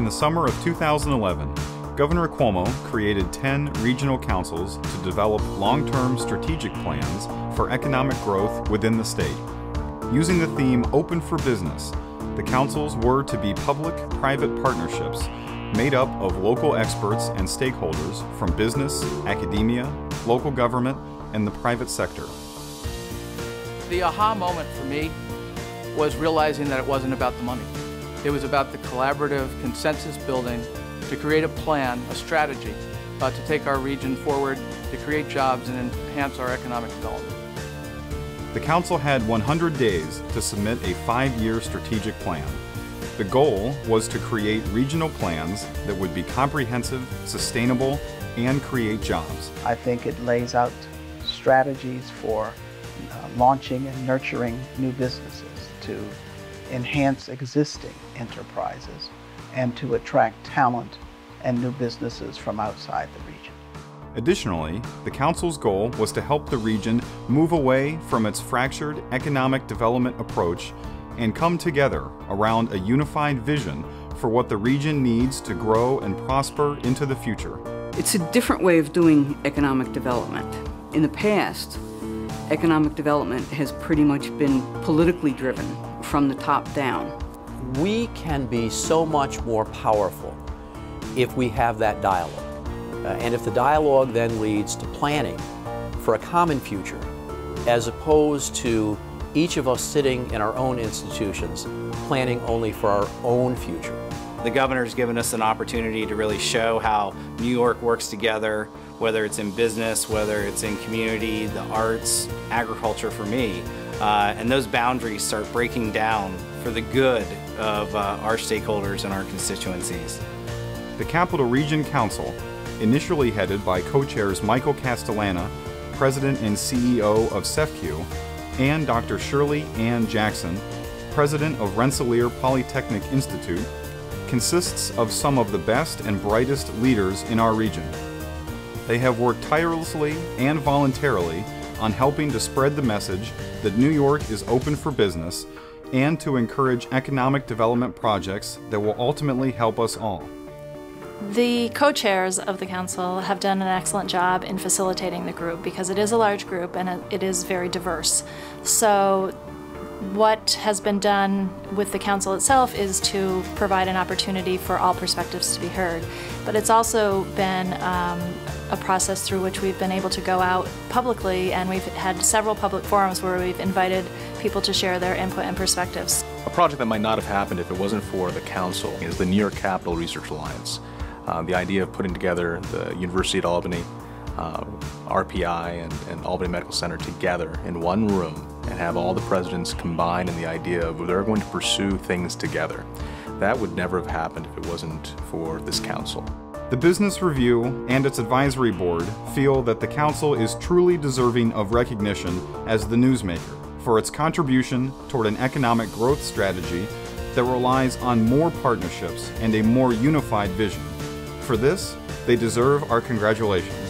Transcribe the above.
In the summer of 2011, Governor Cuomo created 10 regional councils to develop long-term strategic plans for economic growth within the state. Using the theme Open for Business, the councils were to be public-private partnerships made up of local experts and stakeholders from business, academia, local government, and the private sector. The aha moment for me was realizing that it wasn't about the money. It was about the collaborative consensus building to create a plan, a strategy, to take our region forward, to create jobs and enhance our economic development. The council had 100 days to submit a 5-year strategic plan. The goal was to create regional plans that would be comprehensive, sustainable, and create jobs. I think it lays out strategies for launching and nurturing new businesses, to enhance existing enterprises, and to attract talent and new businesses from outside the region. Additionally, the council's goal was to help the region move away from its fractured economic development approach and come together around a unified vision for what the region needs to grow and prosper into the future. It's a different way of doing economic development. In the past, economic development has pretty much been politically driven from the top down. We can be so much more powerful if we have that dialogue. And if the dialogue then leads to planning for a common future, as opposed to each of us sitting in our own institutions, planning only for our own future. The governor's given us an opportunity to really show how New York works together, whether it's in business, whether it's in community, the arts, agriculture for me. And those boundaries start breaking down for the good of our stakeholders and our constituencies. The Capital Region Council, initially headed by co-chairs Michael Castellana, President and CEO of CEFCU, and Dr. Shirley Ann Jackson, President of Rensselaer Polytechnic Institute, consists of some of the best and brightest leaders in our region. They have worked tirelessly and voluntarily on helping to spread the message that New York is open for business and to encourage economic development projects that will ultimately help us all. The co-chairs of the council have done an excellent job in facilitating the group because it is a large group and it is very diverse. So what has been done with the council itself is to provide an opportunity for all perspectives to be heard. But it's also been a process through which we've been able to go out publicly, and we've had several public forums where we've invited people to share their input and perspectives. A project that might not have happened if it wasn't for the council is the New York Capital Research Alliance. The idea of putting together the University at Albany, RPI, and Albany Medical Center together in one room and have all the presidents combined in the idea of they're going to pursue things together. That would never have happened if it wasn't for this council. The Business Review and its advisory board feel that the council is truly deserving of recognition as the newsmaker for its contribution toward an economic growth strategy that relies on more partnerships and a more unified vision. For this, they deserve our congratulations.